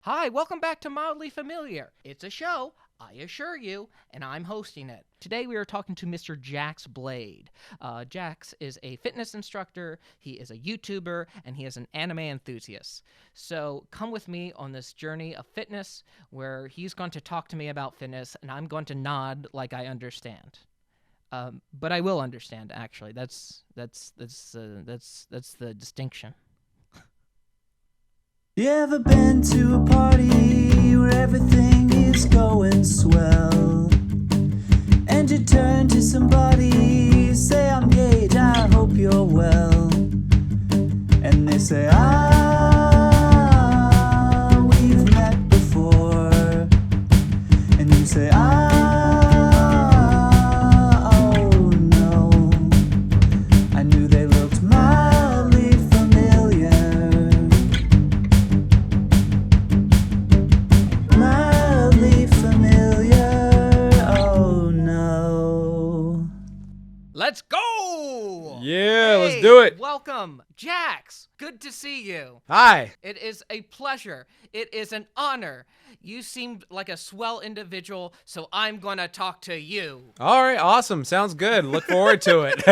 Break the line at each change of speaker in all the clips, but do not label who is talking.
Hi, welcome back to Mildly Familiar. It's a show, I assure you, and I'm hosting it. Today we are talking to Mr. JaxBlade. Jax is a fitness instructor, he is a YouTuber, and he is an anime enthusiast. So come with me on this journey of fitness where he's going to talk to me about fitness, and I'm going to nod like I understand. But I will understand, actually. That's the distinction.
You ever been to a party where everything is going swell? And you turn to somebody, say, I'm Gage, I hope you're well. And they say, we've met before. And you say, oh no, I knew they looked mildly familiar. Mildly familiar, oh no.
Let's go!
Yeah, let's
Hey,
do it.
Welcome, Jax. Good to see you.
Hi.
It is a pleasure. It is an honor. You seemed like a swell individual, so I'm gonna talk to you.
All right, awesome. Sounds good. Look forward to it.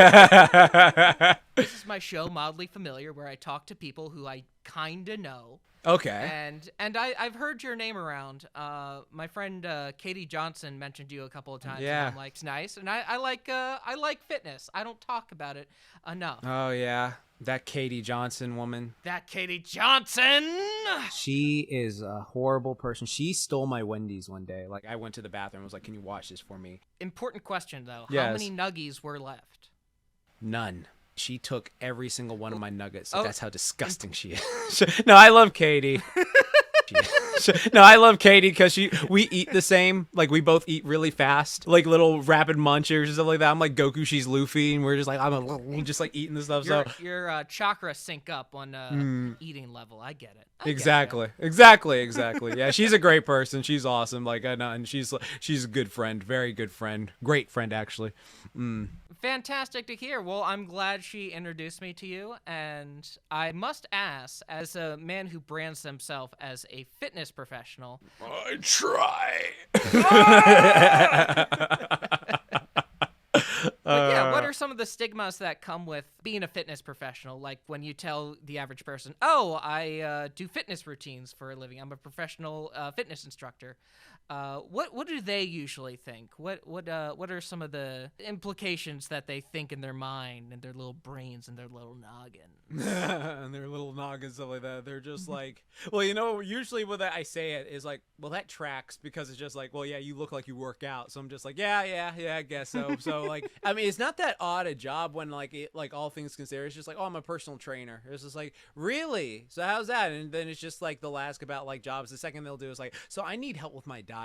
This is my show, Mildly Familiar, where I talk to people who I kinda know.
Okay.
And I've heard your name around. My friend Katie Johnson mentioned you a couple of times.
Yeah.
And I'm like, it's nice. And I like fitness. I don't talk about it enough.
Oh, yeah. That Katie Johnson woman.
That Katie Johnson.
She is a horrible person. She stole my Wendy's one day. Like, I went to the bathroom and was like, can you wash this for me?
Important question though. How
Yes.
many nuggies were left?
None. She took every single one of my nuggets.
Oh.
That's how disgusting she is. No, I love Katie. No, I love Katie because we eat the same. Like, we both eat really fast, like little rapid munchers and stuff like that. I'm like Goku, she's Luffy, and we're just like just like eating the stuff.
Your chakra sync up on eating level. I get it. I get
Exactly. Yeah, she's a great person. She's awesome. Like, I know, and she's a good friend, very good friend, great friend actually.
Fantastic to hear. Well, I'm glad she introduced me to you, and I must ask, as a man who brands himself as a fitness professional,
I try.
but yeah, what are some of the stigmas that come with being a fitness professional? Like when you tell the average person, "Oh, I do fitness routines for a living. I'm a professional fitness instructor." What do they usually think? What are some of the implications that they think in their mind and their little brains and their little noggin?
And their little noggins, stuff like that. They're just like, well, usually when I say it is like, well, that tracks because it's just like, well, yeah, you look like you work out. So I'm just like, yeah, I guess so. So like, I mean, it's not that odd a job when like all things considered, it's just like, oh, I'm a personal trainer. It's just like, really? So how's that? And then it's just like they'll ask about like jobs. The second they'll do is like, so I need help with my diet.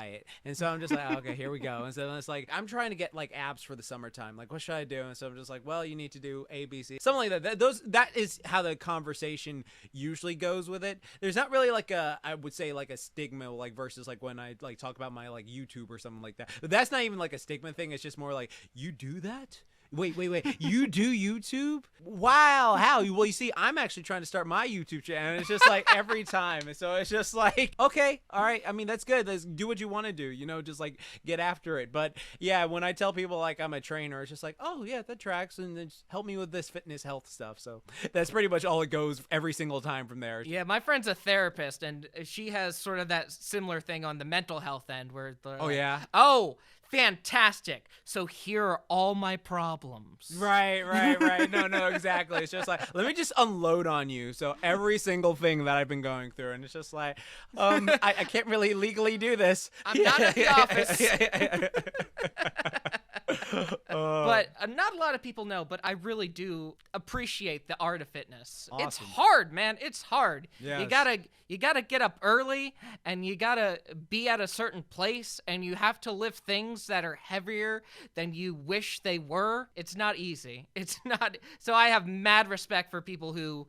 And so I'm just like, okay, here we go. And so it's like, I'm trying to get like abs for the summertime. Like, what should I do? And so I'm just like, well, you need to do A, B, C, something like that. That is how the conversation usually goes with it. There's not really like I would say like a stigma, like versus like when I like talk about my like YouTube or something like that. But that's not even like a stigma thing. It's just more like, you do that? Wait. You do YouTube? Wow. How? Well, you see, I'm actually trying to start my YouTube channel. And it's just like every time. And so it's just like, okay, all right. I mean, that's good. Let's do what you want to do, just like get after it. But yeah, when I tell people like I'm a trainer, it's just like, oh, yeah, that tracks. And then just help me with this fitness health stuff. So that's pretty much all it goes every single time from there.
Yeah, my friend's a therapist, and she has sort of that similar thing on the mental health end where they're like,
yeah?
Oh, fantastic. So here are all my problems.
Right. No, exactly. It's just like, let me just unload on you. So every single thing that I've been going through, and it's just like, I can't really legally do this.
I'm not at the office. But not a lot of people know, but I really do appreciate the art of fitness.
Awesome.
It's hard, man. It's hard.
Yes.
You gotta get up early, and you gotta be at a certain place, and you have to lift things that are heavier than you wish they were. It's not easy. It's not. So I have mad respect for people who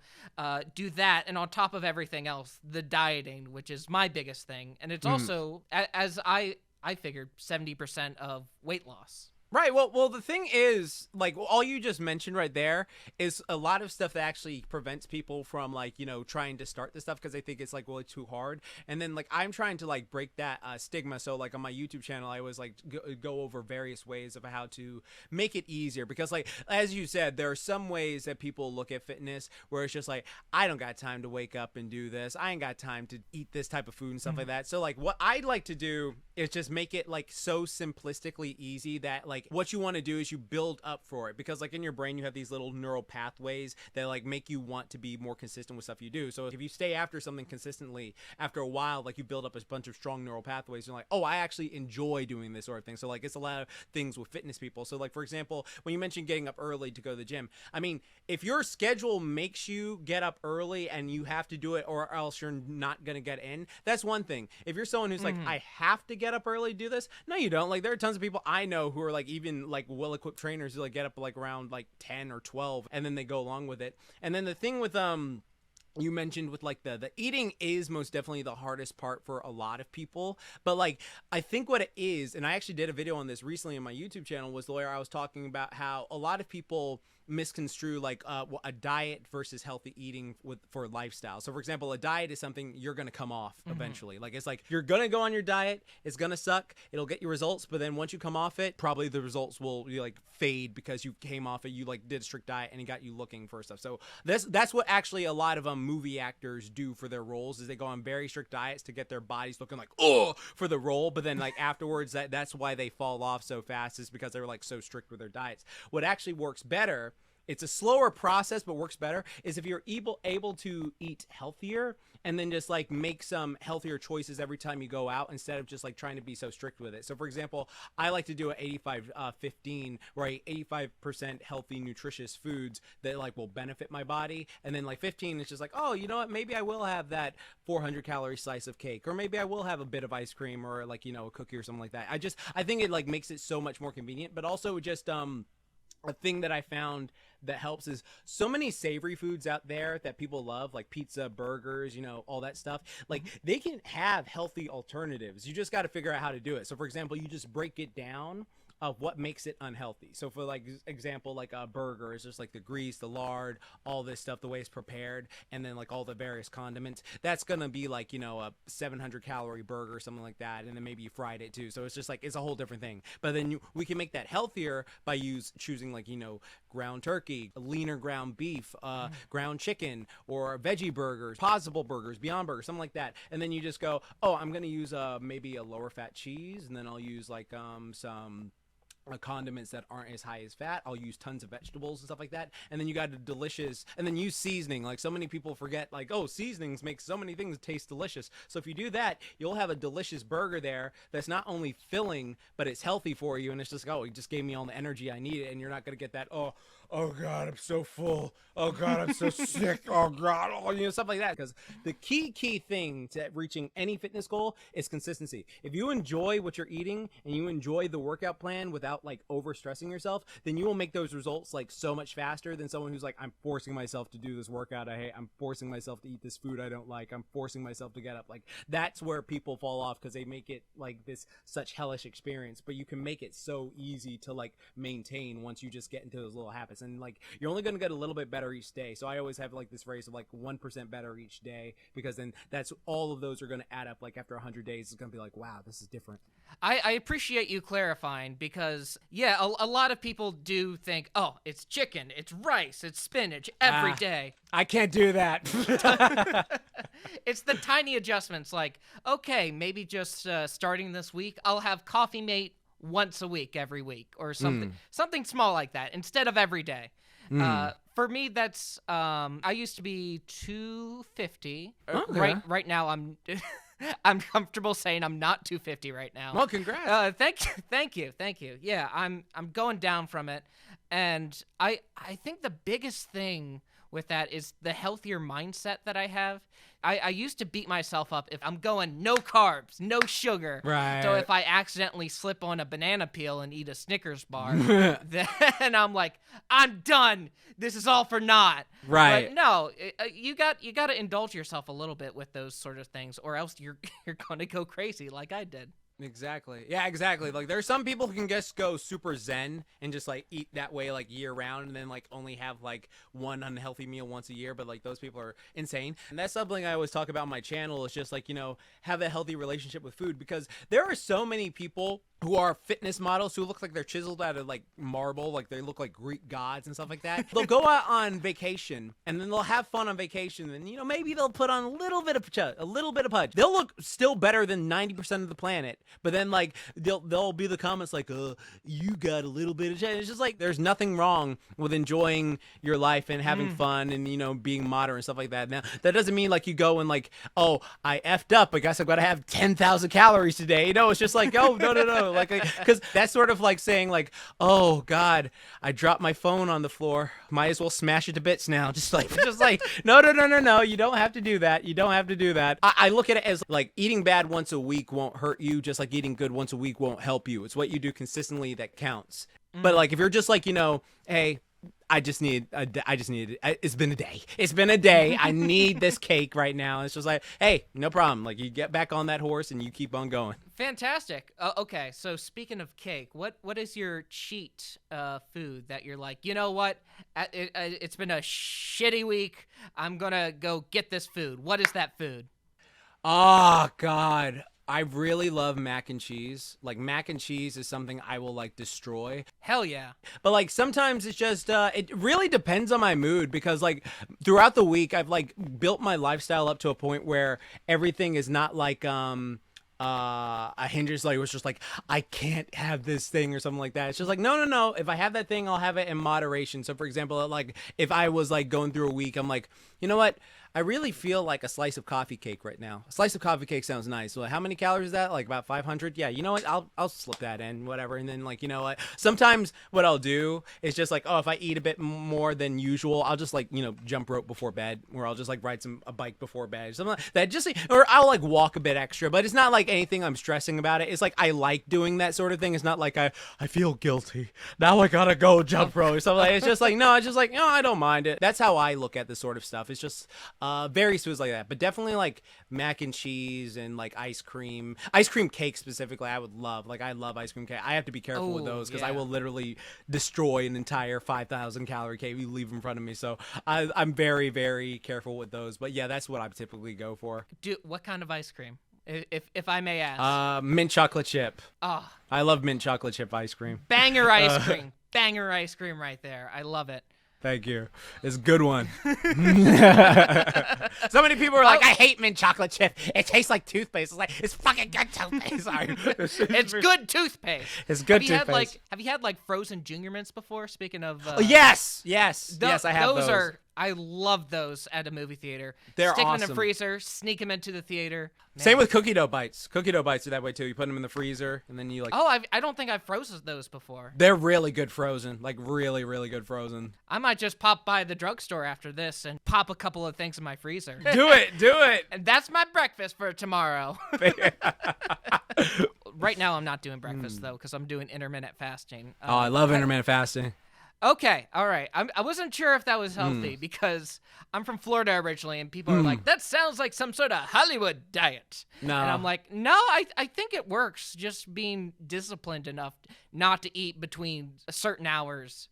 do that, and on top of everything else, the dieting, which is my biggest thing, and it's also, as I figured, 70% of weight loss.
Right. Well, the thing is, like, all you just mentioned right there is a lot of stuff that actually prevents people from, like, trying to start this stuff because they think it's, like, really too hard. And then, like, I'm trying to, like, break that stigma. So, like, on my YouTube channel, I always, like, go over various ways of how to make it easier. Because, like, as you said, there are some ways that people look at fitness where it's just like, I don't got time to wake up and do this. I ain't got time to eat this type of food and stuff like that. So, like, what I'd like to do is just make it, like, so simplistically easy that, like, what you want to do is you build up for it, because, like, in your brain you have these little neural pathways that, like, make you want to be more consistent with stuff you do. So if you stay after something consistently, after a while, like, you build up a bunch of strong neural pathways. You're like, oh, I actually enjoy doing this sort of thing. So, like, it's a lot of things with fitness people. So, like, for example, when you mentioned getting up early to go to the gym, I mean, if your schedule makes you get up early and you have to do it or else you're not gonna get in, that's one thing. If you're someone who's like, I have to get up early to do this, no, you don't. Like, there are tons of people I know who are, like, even, like, well-equipped trainers who, like, get up, like, around, like, 10 or 12 and then they go along with it. And then the thing with you mentioned with, like, the eating is most definitely the hardest part for a lot of people. But, like, I think what it is, and I actually did a video on this recently on my YouTube channel, was the way I was talking about how a lot of people misconstrue, like, a diet versus healthy eating for lifestyle. So, for example, a diet is something you're going to come off eventually. Like, it's like you're going to go on your diet, it's going to suck, it'll get you results, but then once you come off it, probably the results will like fade because you came off it, you, like, did a strict diet and it got you looking for stuff. So that's what actually a lot of movie actors do for their roles, is they go on very strict diets to get their bodies looking like, oh, for the role, but then, like, afterwards that's why they fall off so fast, is because they're, like, so strict with their diets. What actually works better, it's a slower process but works better, is if you're able to eat healthier and then just, like, make some healthier choices every time you go out instead of just, like, trying to be so strict with it. So, for example, I like to do an 85-15 where I eat 85% healthy nutritious foods that, like, will benefit my body, and then, like, 15 is just like, oh, you know what, maybe I will have that 400 calorie slice of cake, or maybe I will have a bit of ice cream, or, like, a cookie or something like that. I think it, like, makes it so much more convenient. But also just a thing that I found that helps is so many savory foods out there that people love, like pizza, burgers, all that stuff. Like, they can have healthy alternatives. You just got to figure out how to do it. So, for example, you just break it down of what makes it unhealthy. So, for, like, example, like a burger is just, like, the grease, the lard, all this stuff, the way it's prepared, and then, like, all the various condiments. That's gonna be, like, a 700 calorie burger or something like that, and then maybe you fried it too. So it's just, like, it's a whole different thing. But then we can make that healthier by choosing, like, ground turkey, leaner ground beef, ground chicken, or veggie burgers, Possible burgers, Beyond burgers, something like that. And then you just go, oh, I'm gonna use maybe a lower fat cheese, and then I'll use, like, some condiments that aren't as high as fat. I'll use tons of vegetables and stuff like that. And then you got a delicious, and then use seasoning. Like, so many people forget, like, oh, seasonings make so many things taste delicious. So if you do that, you'll have a delicious burger there that's not only filling, but it's healthy for you. And it's just, oh, it just gave me all the energy I needed. And you're not going to get that, oh God, I'm so full. Oh God, I'm so sick. Oh God, stuff like that. Because the key thing to reaching any fitness goal is consistency. If you enjoy what you're eating and you enjoy the workout plan without, like, over stressing yourself, then you will make those results, like, so much faster than someone who's like, I'm forcing myself to do this workout I hate. I'm forcing myself to eat this food I don't like. I'm forcing myself to get up. Like, that's where people fall off, because they make it, like, this such hellish experience. But you can make it so easy to, like, maintain once you just get into those little habits. And, like, you're only going to get a little bit better each day. So I always have, like, this phrase of, like, 1% better each day, because then that's all of those are going to add up. Like, after 100 days, it's going to be like, wow, this is different.
I appreciate you clarifying, because, yeah, a lot of people do think, oh, it's chicken, it's rice, it's spinach every day.
I can't do that.
It's the tiny adjustments, like, okay, maybe just starting this week, I'll have Coffee Mate once a week, every week, or something small like that, instead of every day. For me, that's I used to be 250.
Okay.
Right now, I'm comfortable saying I'm not 250 right now.
Well, congrats.
Thank you. Yeah, I'm going down from it, and I think the biggest thing with that is the healthier mindset that I have. I used to beat myself up if I'm going no carbs, no sugar.
Right.
So if I accidentally slip on a banana peel and eat a Snickers bar, then I'm like, I'm done. This is all for naught.
Right.
But no, you got to indulge yourself a little bit with those sort of things, or else you're going to go crazy like I did.
Exactly. Yeah, exactly. Like there's some people who can just go super zen and just like eat that way like year round and then like only have like one unhealthy meal once a year, but like those people are insane. And that's something I always talk about on my channel is just like, have a healthy relationship with food, because there are so many people who are fitness models who look like they're chiseled out of like marble, like they look like Greek gods and stuff like that. They'll go out on vacation and then they'll have fun on vacation, and maybe they'll put on a little bit of pudge. They'll look still better than 90% of the planet, but then like they'll be the comments like, you got a little bit of chest. It's just like there's nothing wrong with enjoying your life and having fun and being modern and stuff like that. Now that doesn't mean like you go and like, oh, I effed up, I guess I've got to have 10,000 calories today. It's just like, oh, no. Like, because that's sort of like saying like, oh God, I dropped my phone on the floor, might as well smash it to bits now. Just like no, you don't have to do that. I look at it as like eating bad once a week won't hurt you, just like eating good once a week won't help you. It's what you do consistently that counts. But like if you're just like, hey, it's been a day. I need this cake right now. It's just like, hey, no problem. Like you get back on that horse and you keep on going.
Fantastic. Okay, so speaking of cake, what is your cheat food that you're like, you know what? It's been a shitty week. I'm gonna go get this food. What is that food?
Oh God, I really love mac and cheese. Like mac and cheese is something I will like destroy.
Hell yeah.
But like sometimes it's just it really depends on my mood, because like throughout the week I've like built my lifestyle up to a point where everything is not like a hinges, like it was just like I can't have this thing or something like that. It's just like no. If I have that thing, I'll have it in moderation. So for example, like if I was like going through a week, I'm like, you know what? I really feel like a slice of coffee cake right now. A slice of coffee cake sounds nice. So how many calories is that? Like about 500? Yeah, you know what? I'll slip that in, whatever. And then like, you know what? Sometimes what I'll do is just like, oh, if I eat a bit more than usual, I'll just like, jump rope before bed, or I'll just like ride a bike before bed, or something like that. Just like, or I'll like walk a bit extra, but it's not like anything I'm stressing about it. It's like I like doing that sort of thing. It's not like I feel guilty. Now I gotta go jump rope or something like that. It's just like, no, it's just like, no, I don't mind it. That's how I look at this sort of stuff. It's just various foods like that, but definitely like mac and cheese and like ice cream cake specifically. I would love, like I love ice cream cake. I have to be careful with those because I will literally destroy an entire 5,000 calorie cake you leave in front of me. So I'm very, very careful with those. But yeah, that's what I typically go for.
What kind of ice cream, if I may ask?
Mint chocolate chip.
Oh,
I love mint chocolate chip ice cream.
Banger ice cream. Banger ice cream right there. I love it.
Thank you. It's a good one. So many people are like, I hate mint chocolate chip. It tastes like toothpaste. It's like, it's fucking good toothpaste. Sorry.
It's good toothpaste.
It's good toothpaste.
Have you had like frozen Junior Mints before? Speaking of...
yes, I have those.
I love those at a movie theater.
They're
Stick
awesome.
them in the freezer, sneak them into the theater. Man.
Same with cookie dough bites. Cookie dough bites are that way too. You put them in the freezer and then you like...
Oh, I don't think I've frozen those before.
They're really good frozen. Like really, really good frozen.
I might just pop by the drugstore after this and pop a couple of things in my freezer.
Do it.
And that's my breakfast for tomorrow. Right now I'm not doing breakfast though, because I'm doing intermittent fasting.
Oh, I love intermittent fasting.
Okay, all right. I wasn't sure if that was healthy because I'm from Florida originally, and people are like, that sounds like some sort of Hollywood diet.
No.
And I'm like, no, I think it works. Just being disciplined enough not to eat between certain hours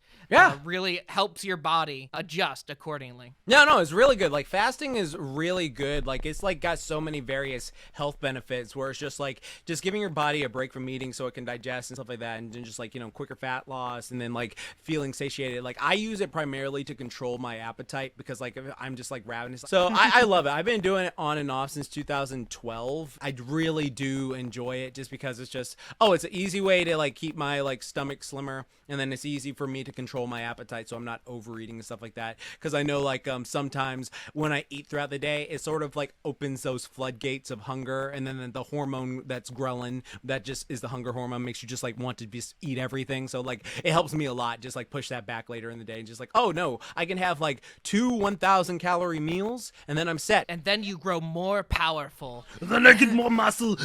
really helps your body adjust accordingly.
No, it's really good. Like fasting is really good. Like it's like got so many various health benefits where it's just like just giving your body a break from eating so it can digest and stuff like that, and then just like, quicker fat loss, and then like feeling satiated. Like I use it primarily to control my appetite because like I'm just like ravenous. So I love it. I've been doing it on and off since 2012. I really do enjoy it just because it's just, it's an easy way to like keep my like stomach slimmer, and then it's easy for me to control my appetite so I'm not overeating and stuff like that, because I know like sometimes when I eat throughout the day it sort of like opens those floodgates of hunger, and then the hormone that's ghrelin, that just is the hunger hormone, makes you just like want to just eat everything. So like it helps me a lot, just like push that back later in the day and just like, oh no, I can have like 2 1,000 calorie meals and then I'm set.
And then you grow more powerful.
Then I get more muscle.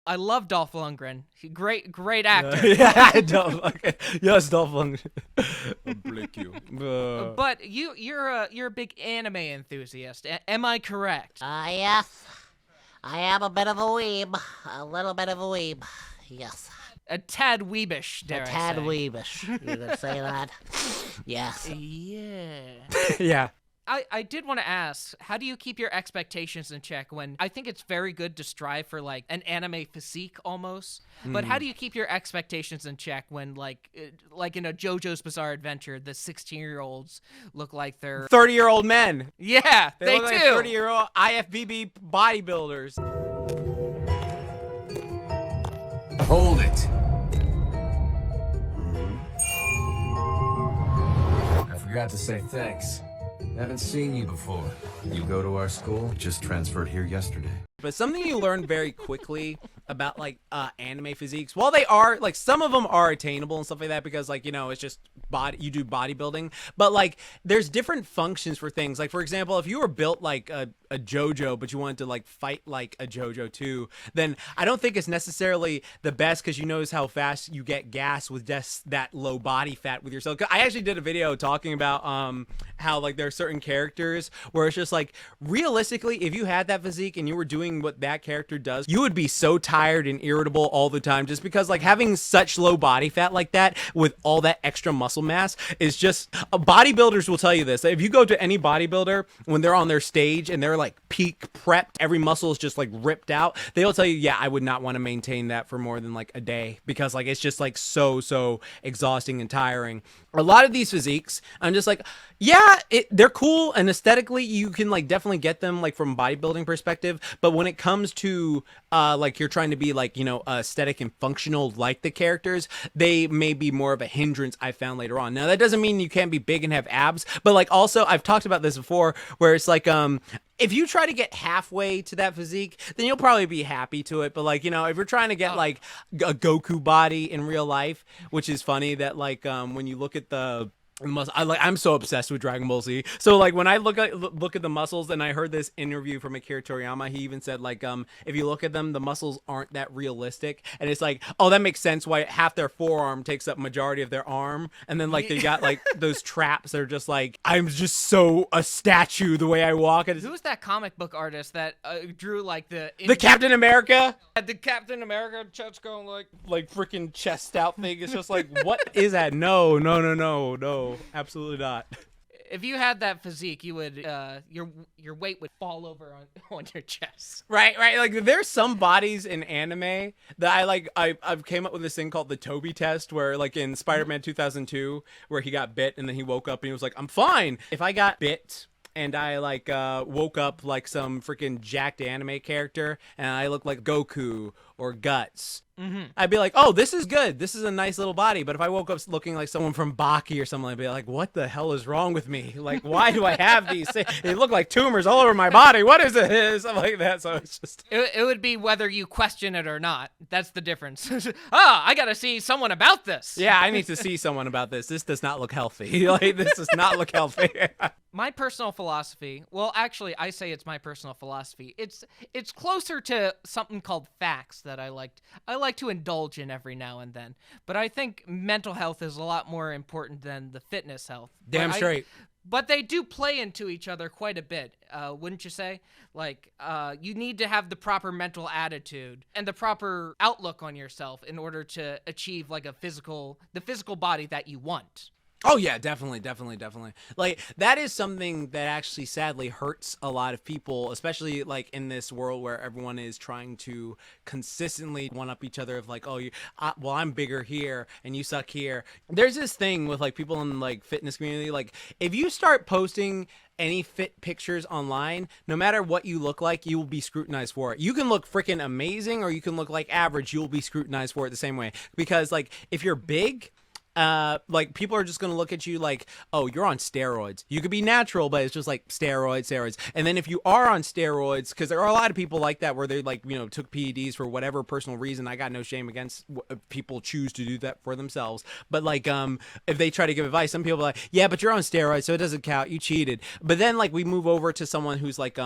I love Dolph Lundgren. Great actor.
Yes, Dolph Lundgren. I'll break you.
But you're a big anime enthusiast. Am I correct?
Yes. I am a bit of a weeb. A little bit of a weeb. Yes.
A tad weebish, dare
A
I
tad
say.
weebish. You could say that? Yes.
Yeah.
Yeah.
I did want to ask, how do you keep your expectations in check when I think it's very good to strive for like an anime physique almost, but how do you keep your expectations in check when like in a JoJo's Bizarre Adventure, the 16-year-olds look like they're
30-year-old men.
yeah, they
look
do.
like 30-year-old IFBB bodybuilders.
Hold it. I forgot to say thanks. Haven't seen you before. You go to our school? Just transferred here yesterday.
But something you learn very quickly about like anime physiques, while they are like some of them are attainable and stuff like that because like, you know, it's just you do bodybuilding, but like there's different functions for things. Like for example, if you were built like a JoJo but you wanted to like fight like a JoJo too, then I don't think it's necessarily the best because you notice how fast you get gas with just that low body fat with yourself. I actually did a video talking about how like there are certain characters where it's just like realistically if you had that physique and you were doing what that character does, you would be so tired and irritable all the time just because like having such low body fat like that with all that extra muscle mass is just bodybuilders will tell you this. If you go to any bodybuilder when they're on their stage and they're like peak prepped, every muscle is just like ripped out, they'll tell you, yeah, I would not want to maintain that for more than like a day because like it's just like so exhausting and tiring. A lot of these physiques, I'm just like, yeah, they're cool and aesthetically you can like definitely get them like from a bodybuilding perspective, but when it comes to like you're trying to be like, you know, aesthetic and functional like the characters, they may be more of a hindrance I found later on. Now that doesn't mean you can't be big and have abs, but like also I've talked about this before where it's like if you try to get halfway to that physique, then you'll probably be happy to it. But like, you know, if you're trying to get like a Goku body in real life, which is funny that like when you look at the I'm so obsessed with Dragon Ball Z. So like when I look at the muscles, and I heard this interview from Akira Toriyama, he even said like if you look at them, the muscles aren't that realistic, and it's like, oh, that makes sense why half their forearm takes up majority of their arm, and then like they got like those traps. They're just like, I'm just so a statue the way I walk. And
Who's that comic book artist that drew like the
Captain America?
the Captain America chest going
Like freaking chest out thing. It's just like, what is that? No. Absolutely not.
If you had that physique, you would your weight would fall over on your chest.
Right. Like there's some bodies in anime that I've came up with this thing called the Toby test, where like in Spider-Man 2002, where he got bit and then he woke up and he was like, I'm fine. If I got bit and I like woke up like some freaking jacked anime character and I look like Goku or Guts, I'd be like, oh, this is good. This is a nice little body. But if I woke up looking like someone from Baki or something, I'd be like, what the hell is wrong with me? Like, why do I have these things? They look like tumors all over my body. What is it? Something like that. So it's just...
It would be whether you question it or not. That's the difference. I got to see someone about this.
Yeah, I need to see someone about this. This does not look healthy. Like, this does not look healthy.
My personal philosophy, well, actually, I say it's my personal philosophy. It's closer to something called facts that I like to indulge in every now and then. But I think mental health is a lot more important than the fitness health.
Damn straight.
But they do play into each other quite a bit, wouldn't you say? Like, you need to have the proper mental attitude and the proper outlook on yourself in order to achieve like the physical body that you want.
Oh yeah, definitely. Like that is something that actually sadly hurts a lot of people, especially like in this world where everyone is trying to consistently one up each other of like, oh, well, I'm bigger here and you suck here. There's this thing with like people in like fitness community, like if you start posting any fit pictures online, no matter what you look like, you will be scrutinized for it. You can look freaking amazing or you can look like average, you will be scrutinized for it the same way. Because like if you're big, like people are just gonna look at you like, oh, you're on steroids. You could be natural, but it's just like steroids. And then if you are on steroids, because there are a lot of people like that where they like, you know, took PEDs for whatever personal reason. I got no shame against people choose to do that for themselves. But like, if they try to give advice, some people are like, yeah, but you're on steroids, so it doesn't count. You cheated. But then like we move over to someone who's like,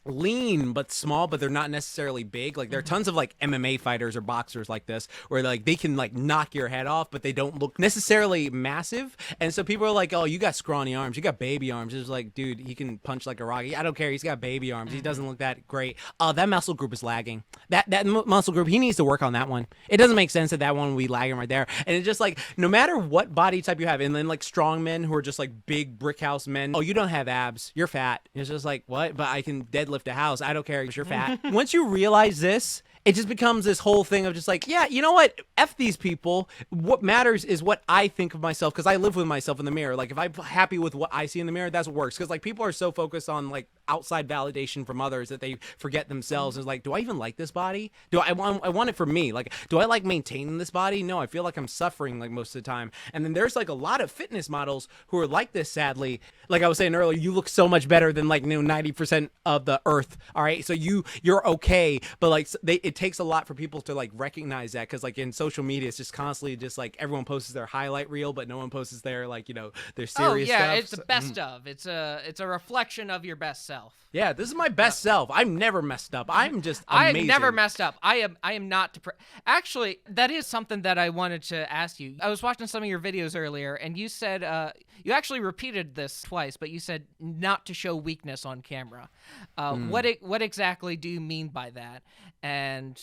lean but small, but they're not necessarily big. Like there are tons of like MMA fighters or boxers like this where like they can like knock your head off, but they don't look necessarily massive. And so people are like, oh, you got scrawny arms, you got baby arms. It's like, dude, he can punch like a rock. I don't care, he's got baby arms, he doesn't look that great. That muscle group is lagging. That muscle group, he needs to work on that one. It doesn't make sense that one will be lagging right there. And it's just like, no matter what body type you have, and then like strong men who are just like big brick house men, oh, you don't have abs, you're fat. It's just like, what? But I can deadlift a house. I don't care because you're fat. Once you realize this, it just becomes this whole thing of just like, yeah, you know what? F these people. What matters is what I think of myself, because I live with myself in the mirror. Like if I'm happy with what I see in the mirror, that's what works. Because like people are so focused on like outside validation from others that they forget themselves. It's like, do I even like this body? I want it for me? Like, do I like maintaining this body? No, I feel like I'm suffering like most of the time. And then there's like a lot of fitness models who are like this, sadly. Like I was saying earlier, you look so much better than like 90% of the earth. All right, so you're okay, but like it takes a lot for people to like recognize that, because like in social media, it's just constantly just like everyone posts their highlight reel, but no one posts their like their serious stuff.
Oh yeah, it's the best of. It's a reflection of your best self.
Yeah, this is my best self. I'm never messed up. I'm just amazing.
I've never messed up. I am not Actually, that is something that I wanted to ask you. I was watching some of your videos earlier, and you said you actually repeated this twice, but you said not to show weakness on camera. What exactly do you mean by that? And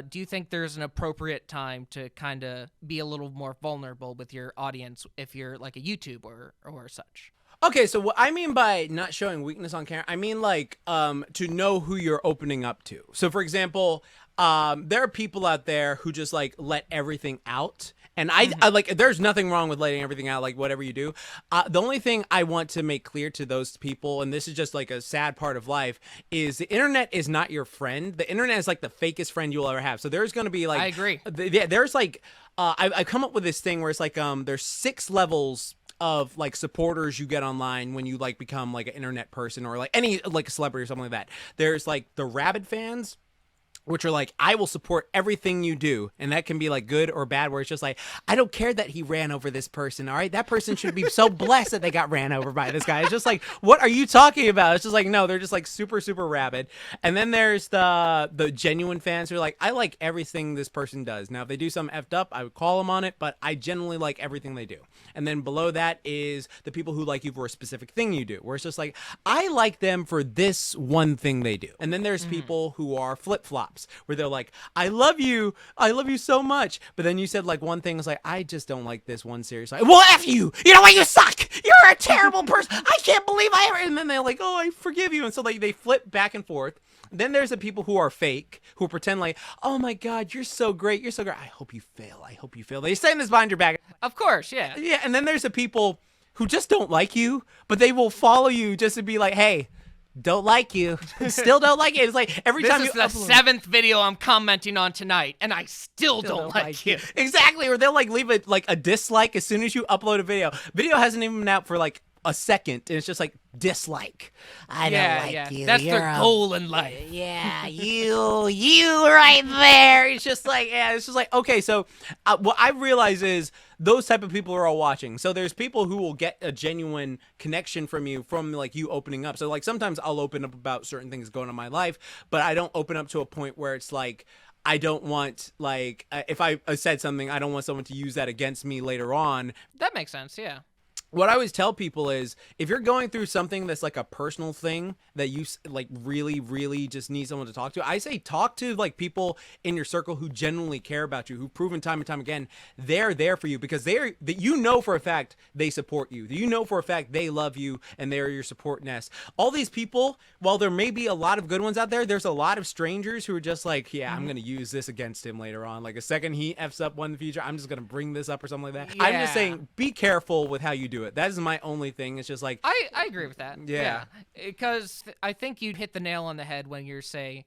do you think there's an appropriate time to kind of be a little more vulnerable with your audience if you're like a YouTuber or such?
Okay, so what I mean by not showing weakness on camera, I mean like to know who you're opening up to. So for example, there are people out there who just like let everything out. And I like, there's nothing wrong with letting everything out, like whatever you do. The only thing I want to make clear to those people, and this is just like a sad part of life, is the internet is not your friend. The internet is like the fakest friend you'll ever have. So there's going to be like,
I agree.
Yeah, there's like, I come up with this thing where it's like, there's 6 levels of like supporters you get online when you like become like an internet person or like any like a celebrity or something like that. There's like the rabid fans, which are like, I will support everything you do. And that can be like good or bad, where it's just like, I don't care that he ran over this person. All right. That person should be so blessed that they got ran over by this guy. It's just like, what are you talking about? It's just like, no, they're just like super, super rabid. And then there's the genuine fans who are like, I like everything this person does. Now, if they do something effed up, I would call them on it, but I generally like everything they do. And then below that is the people who like you for a specific thing you do, where it's just like, I like them for this one thing they do. And then there's people who are flip-flops, where they're like, I love you so much, but then you said like one thing is like, I just don't like this one series. Like, well, F you, you know what, you suck, you're a terrible person, I can't believe I ever. And then they're like, oh, I forgive you. And so like they flip back and forth. Then there's the people who are fake, who pretend like, oh my God, you're so great, you're so great, I hope you fail. They say this behind your back,
Of course, yeah.
yeah. And then there's the people who just don't like you, but they will follow you just to be like, hey, don't like you, still don't like it. It's like every time you
This is the 7th video I'm commenting on tonight, and I still don't like you.
Exactly, or they'll like leave it like a dislike as soon as you upload a video. Video hasn't even been out for like a second, and it's just like dislike.
I don't like you.
That's
You're
their goal in life.
Yeah, you right there.
It's just like, yeah, it's just like, okay, so what I realize is those type of people are all watching. So there's people who will get a genuine connection from you, from like you opening up. So like sometimes I'll open up about certain things going on in my life, but I don't open up to a point where it's like, I don't want like, if I said something, I don't want someone to use that against me later on.
That makes sense, yeah.
What I always tell people is, if you're going through something that's like a personal thing that you like really, really just need someone to talk to, I say talk to like people in your circle who genuinely care about you, who've proven time and time again they're there for you, because that you know for a fact they support you. You know for a fact they love you and they're your support nest. All these people, while there may be a lot of good ones out there, there's a lot of strangers who are just like, yeah, I'm going to use this against him later on. Like a second he F's up one in the future, I'm just going to bring this up or something like that.
Yeah.
I'm just saying, be careful with how you do it. That is my only thing. It's just like,
I agree with that.
Yeah.
Because I think you'd hit the nail on the head when you're saying,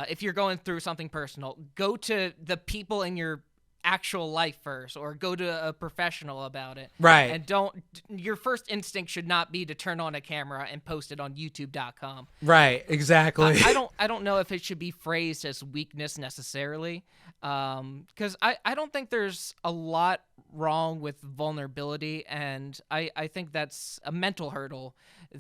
if you're going through something personal, go to the people in your actual life first, or go to a professional about it.
Right.
And your first instinct should not be to turn on a camera and post it on youtube.com.
right, exactly.
I don't know if it should be phrased as weakness necessarily, because I don't think there's a lot wrong with vulnerability, and I think that's a mental hurdle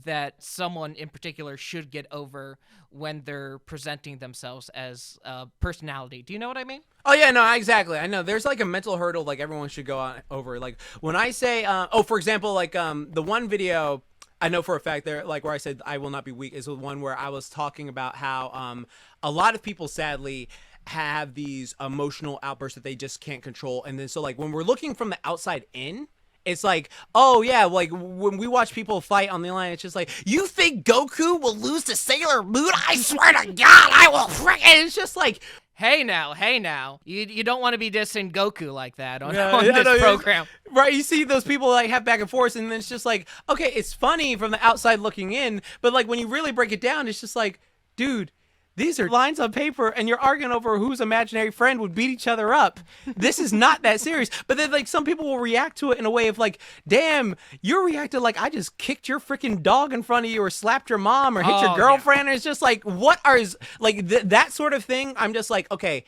that someone in particular should get over when they're presenting themselves as a personality. Do you know what I mean?
Oh yeah, no, exactly. I know there's like a mental hurdle like everyone should go on over. Like when I say, for example, like the one video I know for a fact there, like where I said I will not be weak, is the one where I was talking about how a lot of people sadly have these emotional outbursts that they just can't control, and then so like when we're looking from the outside in. It's like, oh yeah, like when we watch people fight on the line, it's just like, you think Goku will lose to Sailor Moon? I swear to God, I will frickin'. It's just like,
Hey now, you don't want to be dissing Goku like that on
yeah,
this program.
Right, you see those people like have back and forth, and then it's just like, okay, it's funny from the outside looking in, but like when you really break it down, it's just like, dude, these are lines on paper, and you're arguing over whose imaginary friend would beat each other up. This is not that serious. But then, like, some people will react to it in a way of like, damn, you're reacting like I just kicked your freaking dog in front of you or slapped your mom or hit your girlfriend. Yeah. And it's just like, what are, like, that sort of thing. I'm just like, okay,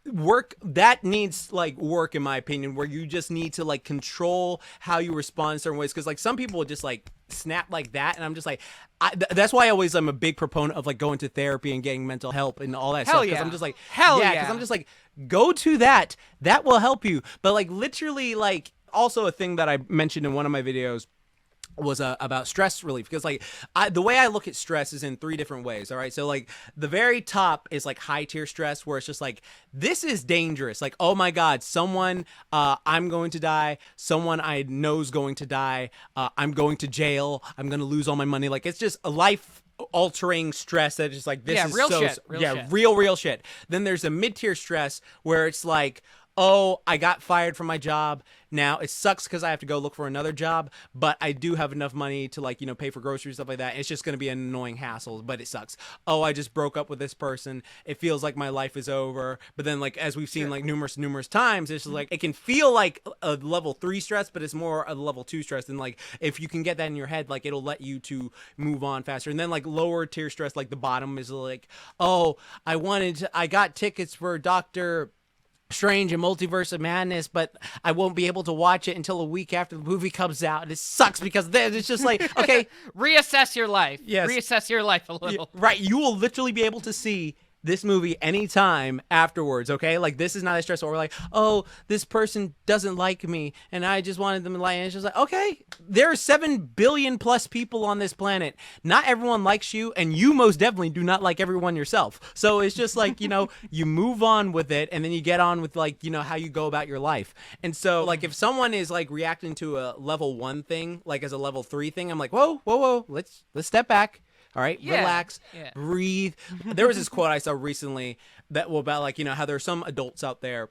work that needs like work in my opinion, where you just need to like control how you respond in certain ways, because like some people will just like snap like that, and I'm just like that's why I'm a big proponent of like going to therapy and getting mental help and all that stuff, because I'm just like because I'm just like, go to that will help you. But like literally, like also a thing that I mentioned in one of my videos was about stress relief, because like the way I look at stress is in 3 different ways. All right, so like the very top is like high tier stress, where it's just like, this is dangerous, like, oh my God, someone I'm going to die, someone I know's going to die, I'm going to jail, I'm gonna lose all my money. Like it's just a life altering stress that is just like, this is
real
so
shit.
Real shit. Then there's a mid tier stress where it's like, oh, I got fired from my job. Now it sucks because I have to go look for another job, but I do have enough money to like, pay for groceries, stuff like that. It's just going to be an annoying hassle, but it sucks. Oh, I just broke up with this person. It feels like my life is over. But then like, as we've seen like numerous times, it's just like, it can feel like a level 3 stress, but it's more a level 2 stress. And like, if you can get that in your head, like it'll let you to move on faster. And then like lower tier stress, like the bottom is like, oh, I got tickets for Dr. Strange and Multiverse of Madness, but I won't be able to watch it until a week after the movie comes out, and it sucks because then it's just like, okay,
reassess your life.
Yes.
Reassess your life a little.
Right, you will literally be able to see this movie anytime afterwards, okay? Like, this is not as stressful. We're like, oh, this person doesn't like me, and I just wanted them to like, and it's just like, okay, there are 7 billion plus people on this planet. Not everyone likes you, and you most definitely do not like everyone yourself. So it's just like, you move on with it, and then you get on with like, how you go about your life. And so like, if someone is like reacting to a level 1 thing, like as a level 3 thing, I'm like, whoa, let's step back. All right, relax, breathe. There was this quote I saw recently that about like, how there are some adults out there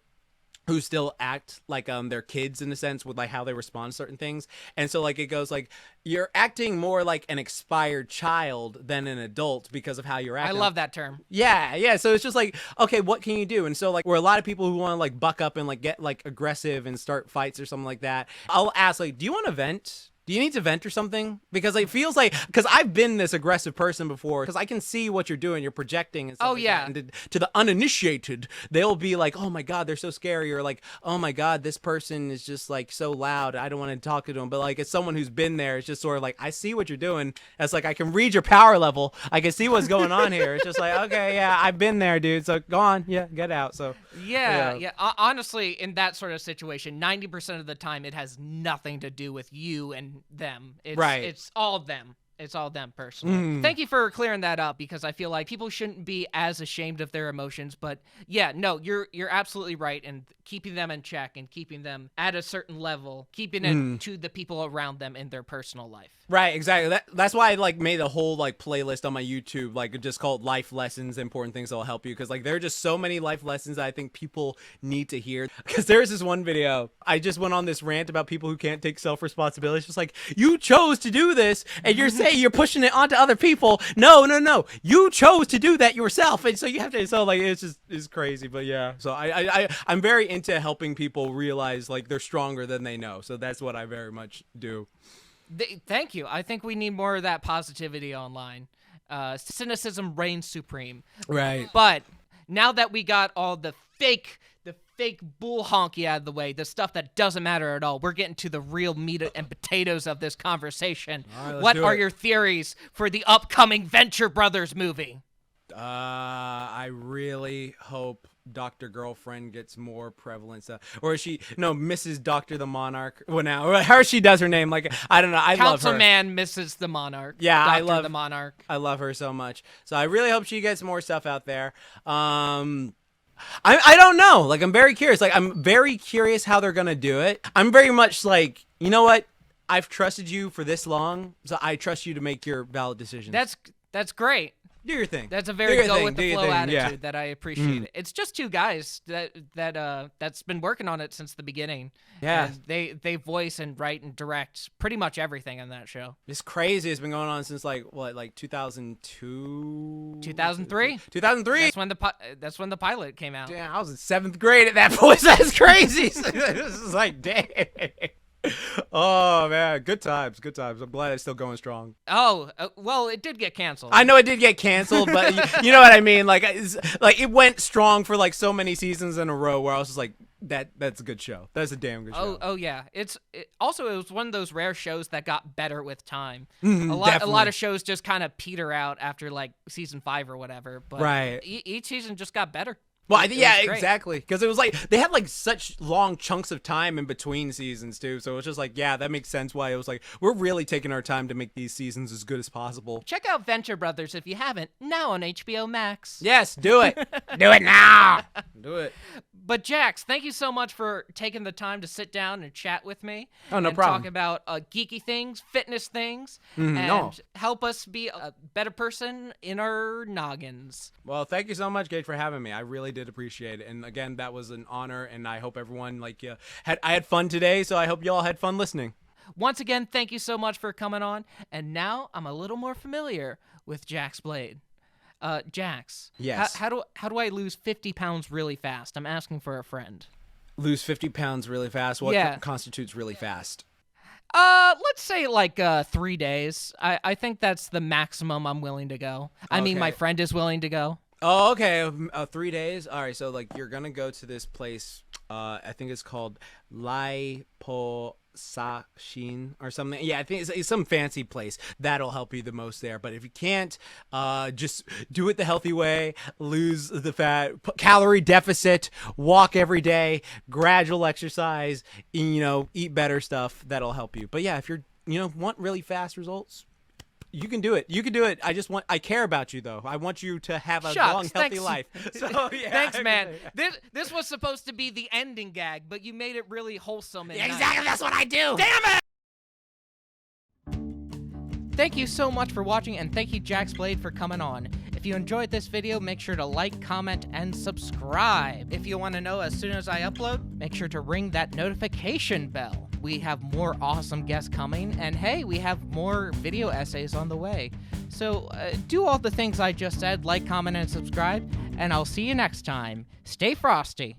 who still act like they're kids in a sense with like how they respond to certain things. And so like it goes like, you're acting more like an expired child than an adult because of how you're acting.
I love that term.
Yeah. So it's just like, okay, what can you do? And so like, we're a lot of people who want to like buck up and like get like aggressive and start fights or something like that. I'll ask like, do you want to vent? Do you need to vent or something? Because it feels like, because I've been this aggressive person before, because I can see what you're doing. You're projecting and stuff like that. And to the uninitiated, they'll be like, oh my God, they're so scary. Or like, oh my God, this person is just like so loud. I don't want to talk to them. But like, as someone who's been there, it's just sort of like, I see what you're doing. It's like, I can read your power level. I can see what's going on here. It's just like, okay, yeah, I've been there, dude. So go on. Yeah, get out. So
yeah. Honestly, in that sort of situation, 90% of the time, it has nothing to do with you and them. It's all them. It's all them personally. Thank you for clearing that up, because I feel like people shouldn't be as ashamed of their emotions. But yeah, no, you're absolutely right. And keeping them in check and keeping them at a certain level, keeping it to the people around them in their personal life.
Right, exactly. That's why I like made a whole like playlist on my YouTube, like just called Life Lessons, Important Things That'll Help You, because like there are just so many life lessons that I think people need to hear. Because there's this one video, I just went on this rant about people who can't take self-responsibility. It's just like, you chose to do this, and you're saying you're pushing it onto other people. No, you chose to do that yourself, and so you have to. So like, it's crazy, but yeah. So I'm very into helping people realize like they're stronger than they know. So that's what I very much do.
Thank you. I think we need more of that positivity online. Cynicism reigns supreme.
Right.
But now that we got all the fake fake bull honky out of the way, the stuff that doesn't matter at all. We're getting to the real meat and potatoes of this conversation.
All right, let's
What
do
are
it.
your theories for the upcoming Venture Brothers movie?
I really hope Dr. Girlfriend gets more prevalence. Or is she, no, Mrs. Dr. the Monarch. Well, now, how she does her name. Like, I don't know. I love her.
Councilman Mrs. the Monarch.
Yeah, I
Dr.
love
the Monarch.
I love her so much. So I really hope she gets more stuff out there. I don't know. Like, I'm very curious. Like, I'm very curious how they're gonna do it. I'm very much like, you know what? I've trusted you for this long, so I trust you to make your valid decisions.
That's great.
Do your thing.
That's a
Do
very
your
go
thing,
with
do
the
your
flow
thing,
attitude
yeah.
that I appreciate. It's just two guys that's been working on it since the beginning.
Yeah.
And they voice and write and direct pretty much everything on that show.
It's crazy. It's been going on since like 2002,
2003.
2003.
That's when the pilot came out.
Damn, I was in 7th grade at that point. That's crazy. This is like, dang. Oh man, good times, good times. I'm glad it's still going strong.
Oh, well, it did get canceled.
I know it did get canceled, but you know what I mean. Like, it went strong for like so many seasons in a row, where I was just like, that's a good show. That's a damn good show.
Oh yeah. It was one of those rare shows that got better with time.
Mhm,
a lot
definitely.
of shows just kind of peter out after like season 5 or whatever. But
Right.
each season just got better.
Well,
It was great.
exactly. Because it was like they had like such long chunks of time in between seasons too. So it was just like, yeah, that makes sense why it was like we're really taking our time to make these seasons as good as possible.
Check out Venture Brothers if you haven't, now on HBO Max.
Yes, do it. Do it now. Do it.
But Jax, thank you so much for taking the time to sit down and chat with me.
Oh, no
and
problem.
Talk about geeky things, fitness things,
Mhm,
and
no.
help us be a better person in our noggins.
Well, thank you so much, Gage, for having me. I really did appreciate it. And again, that was an honor. And I hope everyone I had fun today. So I hope you all had fun listening.
Once again, thank you so much for coming on. And now I'm a little more familiar with JaxBlade. Jax.
Yes.
How do I lose 50 pounds really fast? I'm asking for a friend.
Lose 50 pounds really fast. What
Yeah.
constitutes really fast?
Let's say like 3 days. I think that's the maximum I'm willing to go. I mean, my
Okay.
friend is willing to go.
Oh, okay. 3 days. All right. So like you're gonna go to this place. I think it's called Liposashin or something. Yeah, I think it's some fancy place that'll help you the most there. But if you can't, just do it the healthy way. Lose the fat, calorie deficit, walk every day, gradual exercise. Eat better stuff that'll help you. But yeah, if you're want really fast results. You can do it. You can do it. I care about you though. I want you to have a
Shucks,
long, healthy
thanks.
life. So yeah.
Thanks, man. This was supposed to be the ending gag, but you made it really wholesome. And nice.
Exactly, that's what I do.
Damn it! Thank you so much for watching, and thank you, JaxBlade, for coming on. If you enjoyed this video, make sure to like, comment, and subscribe. If you want to know as soon as I upload, make sure to ring that notification bell. We have more awesome guests coming, and hey, we have more video essays on the way. So do all the things I just said, like, comment, and subscribe, and I'll see you next time. Stay frosty.